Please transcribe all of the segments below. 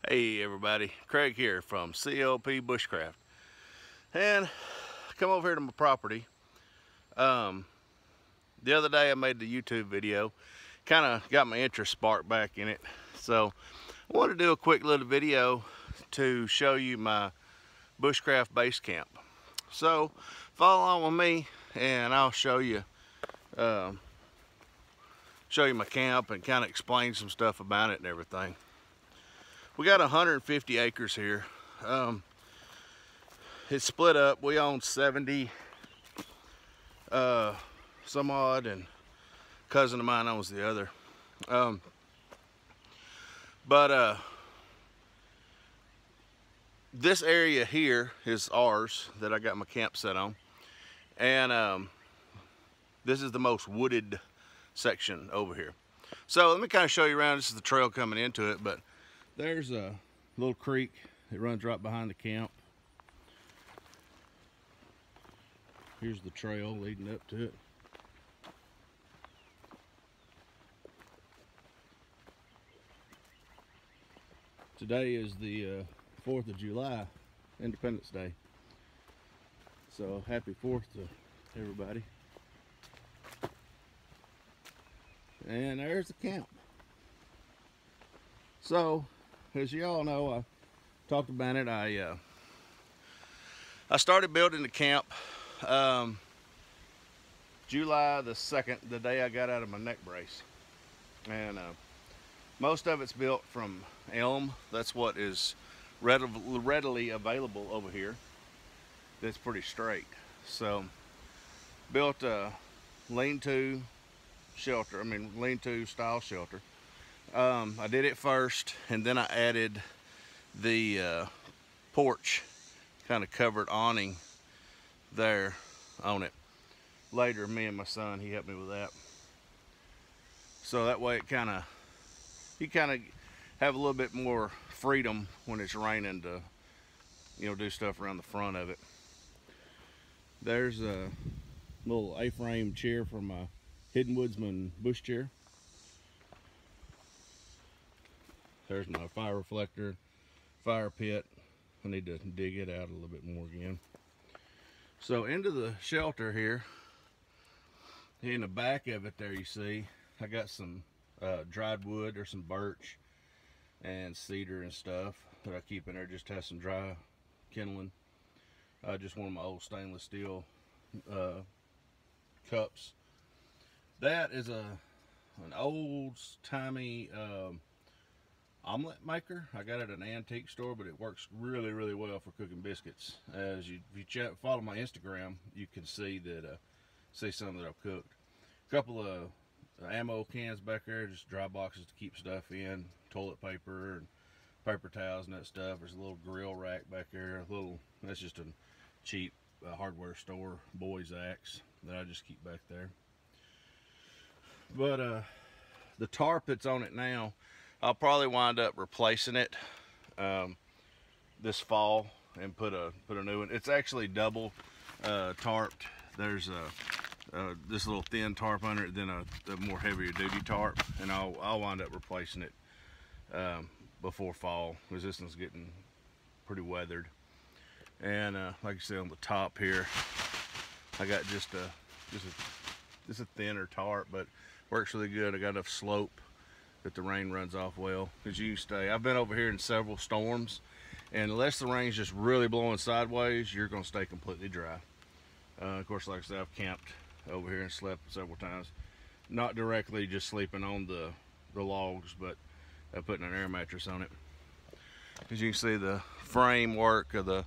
Hey everybody, Craig here from CLP Bushcraft, and I come over here to my property. The other day I made the YouTube video, kind of got my interest sparked back in it, so I want to do a quick little video to show you my Bushcraft base camp. So follow along with me and I'll show you my camp and kind of explain some stuff about it and everything. We got 150 acres here. It's split up. We own 70 some odd, and a cousin of mine owns the other. This area here is ours that I got my camp set on, and this is the most wooded section over here. So let me kind of show you around. This is the trail coming into it, but there's a little creek that runs right behind the camp. Here's the trail leading up to it. Today is the 4th of July, Independence Day. So happy 4th to everybody. And there's the camp. So, as you all know, I talked about it. I started building the camp July the 2nd, the day I got out of my neck brace. And most of it's built from elm. That's what is readily available over here. That's pretty straight. So, built a lean-to shelter, lean-to style shelter. I did it first, and then I added the porch kind of covered awning there on it. Later, me and my son, he helped me with that. So that way you kind of have a little bit more freedom when it's raining to, do stuff around the front of it. There's a little A-frame chair from my Hidden Woodsman bush chair. There's my fire reflector, fire pit. I need to dig it out a little bit more again. So into the shelter here, in the back of it there you see, I got some dried wood, or some birch and cedar and stuff that I keep in there. Just have some dry kindling. Just one of my old stainless steel cups. That is an old-timey omelet maker. I got it at an antique store, but it works really, really well for cooking biscuits. As if you follow my Instagram, you can see that see some that I've cooked. A couple of ammo cans back there, just dry boxes to keep stuff in, toilet paper and paper towels and that stuff. There's a little grill rack back there. That's just a cheap hardware store boys axe that I just keep back there. But the tarp that's on it now, I'll probably wind up replacing it this fall and put a new one. It's actually double tarped. There's this little thin tarp under it, then a more heavier duty tarp, and I'll wind up replacing it before fall, because this one's getting pretty weathered. And like I said, on the top here, I got just a thinner tarp, but works really good. I got enough slope that the rain runs off well, because I've been over here in several storms, and unless the rain's just really blowing sideways, you're going to stay completely dry. Of course, like I said, I've camped over here and slept several times, not directly just sleeping on the logs, but putting an air mattress on it. As you can see, the framework of the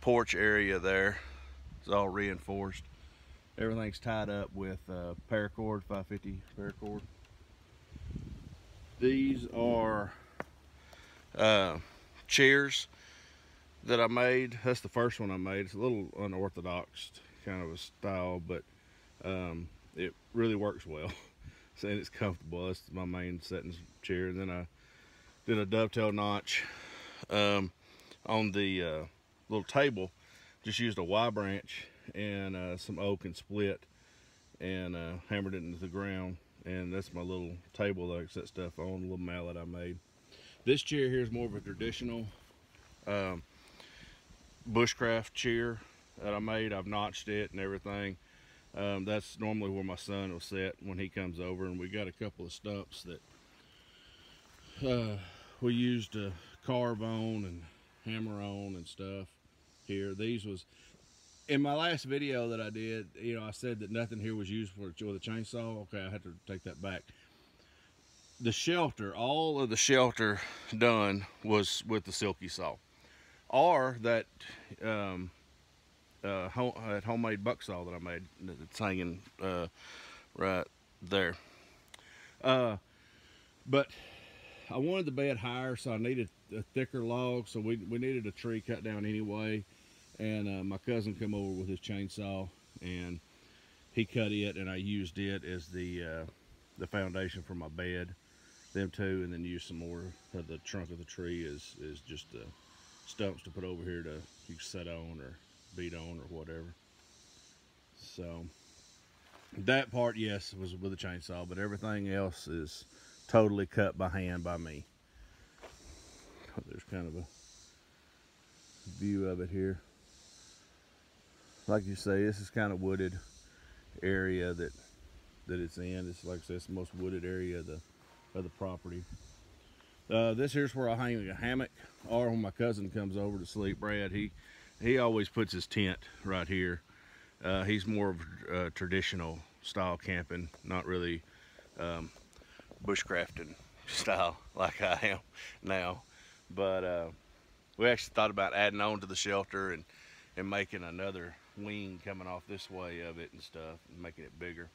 porch area there is all reinforced. Everything's tied up with paracord, 550 paracord. These are chairs that I made. That's the first one I made. It's a little unorthodox kind of a style, but it really works well. And it's comfortable. That's my main setting chair. And then I did a dovetail notch on the little table. Just used a Y branch and some oak and split, and hammered it into the ground. And that's my little table that I set stuff on, a little mallet I made. This chair here is more of a traditional Bushcraft chair that I made. I've notched it and everything. That's normally where my son will sit when he comes over, and we got a couple of stumps that we used to carve on and hammer on and stuff here. These was, in my last video that I did, you know, I said that nothing here was used with a chainsaw. Okay, I had to take that back. The shelter, all of the shelter done was with the silky saw, or that homemade buck saw that I made that's hanging right there. But I wanted the bed higher, so I needed a thicker log, so we needed a tree cut down anyway. And my cousin come over with his chainsaw, and he cut it, and I used it as the foundation for my bed. Them two, and then use some more of the trunk of the tree is just stumps to put over here to you can set on or beat on or whatever. So that part, yes, was with a chainsaw, but everything else is totally cut by hand by me. There's kind of a view of it here. Like you say, this is kind of wooded area that it's in. It's like I said, it's the most wooded area of the property. This here's where I hang a hammock, or when my cousin comes over to sleep, Brad, he always puts his tent right here. He's more of traditional style camping, not really bushcrafting style like I am now. But we actually thought about adding on to the shelter and making another wing coming off this way of it and stuff, and making it bigger.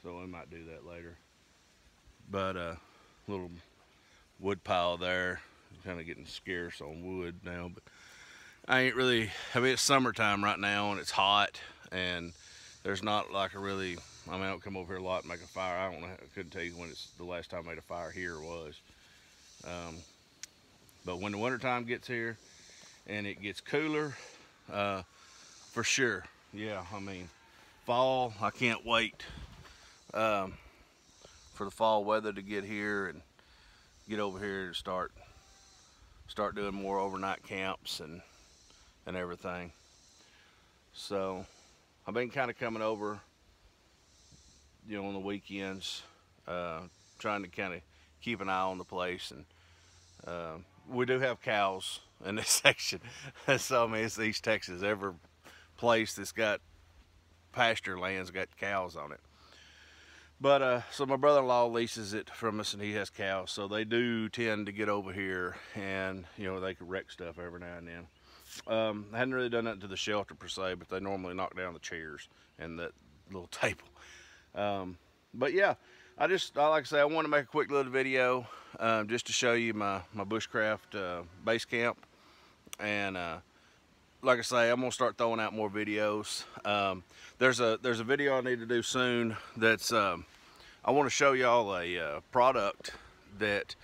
So we might do that later. But little wood pile there, kind of getting scarce on wood now, but I ain't really, I mean, it's summertime right now and it's hot, and there's not like a really, I mean, I don't come over here a lot and make a fire. I don't know, I couldn't tell you when it's the last time I made a fire here was. But when the winter time gets here and it gets cooler, for sure, yeah, I mean, fall, I can't wait for the fall weather to get here and get over here and start doing more overnight camps and everything. So I've been kind of coming over, you know, on the weekends, trying to kind of keep an eye on the place. And we do have cows in this section. So I mean, it's East Texas. Every place that's got pasture land's got cows on it. But so my brother-in-law leases it from us, and he has cows, so they do tend to get over here, and you know, they could wreck stuff every now and then. I hadn't really done nothing to the shelter per se, but they normally knock down the chairs and that little table. But yeah, I like I say, I want to make a quick little video just to show you my bushcraft base camp, and like I say, I'm gonna start throwing out more videos. There's a video I need to do soon that's I want to show y'all a product that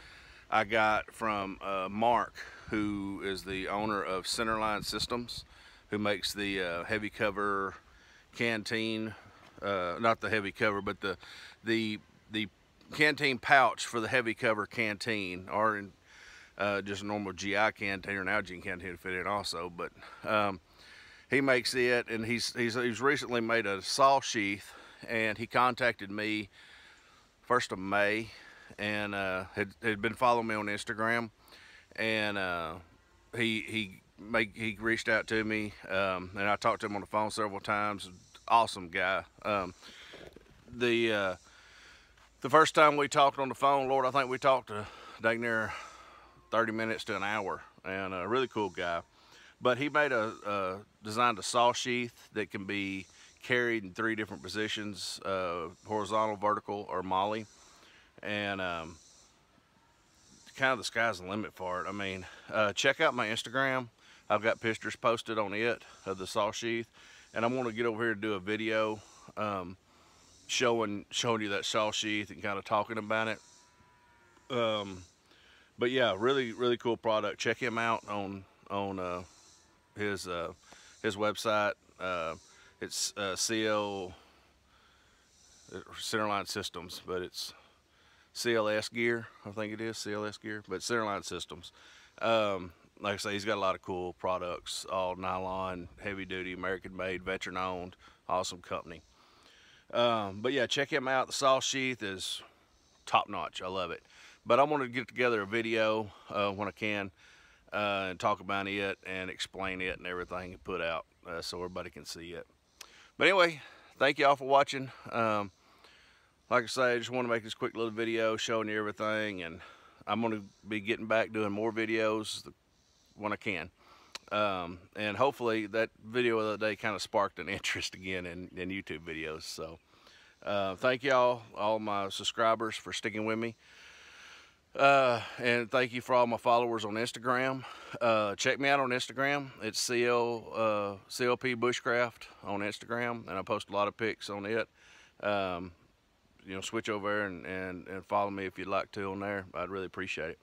I got from Mark, who is the owner of Centerline Systems, who makes the heavy cover canteen, not the heavy cover, but the canteen pouch for the heavy cover canteen, or in just a normal GI canteen or an Algene canteen to fit in also. But he makes it, and he's recently made a saw sheath, and he contacted me 1st of May, and had been following me on Instagram, and he reached out to me, and I talked to him on the phone several times. Awesome guy. The first time we talked on the phone, Lord, I think we talked to dang near 30 minutes to an hour, and a really cool guy. But he made designed a saw sheath that can be carried in 3 different positions, horizontal, vertical, or molly. And kind of the sky's the limit for it. I mean, check out my Instagram. I've got pictures posted on it of the saw sheath, and I want to get over here and do a video showing you that saw sheath and kind of talking about it. But yeah, really cool product. Check him out on his website. It's CL Centerline Systems, but it's CLS gear, I think it is CLS gear, but Centerline Systems. Like I say, he's got a lot of cool products, all nylon, heavy duty, American made, veteran owned, awesome company. But yeah, check him out. The saw sheath is top notch. I love it. But I want to get together a video when I can and talk about it and explain it and everything and put out so everybody can see it. But anyway, thank y'all for watching. Like I say, I just want to make this quick little video showing you everything, and I'm going to be getting back doing more videos when I can. And hopefully that video of the day kind of sparked an interest again in YouTube videos. So thank y'all, all my subscribers, for sticking with me. And thank you for all my followers on Instagram. Check me out on Instagram. It's CLP Bushcraft on Instagram, and I post a lot of pics on it. You know, switch over and follow me if you'd like to on there. I'd really appreciate it.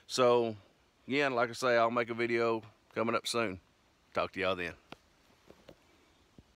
So again, like I say, I'll make a video coming up soon. Talk to y'all then.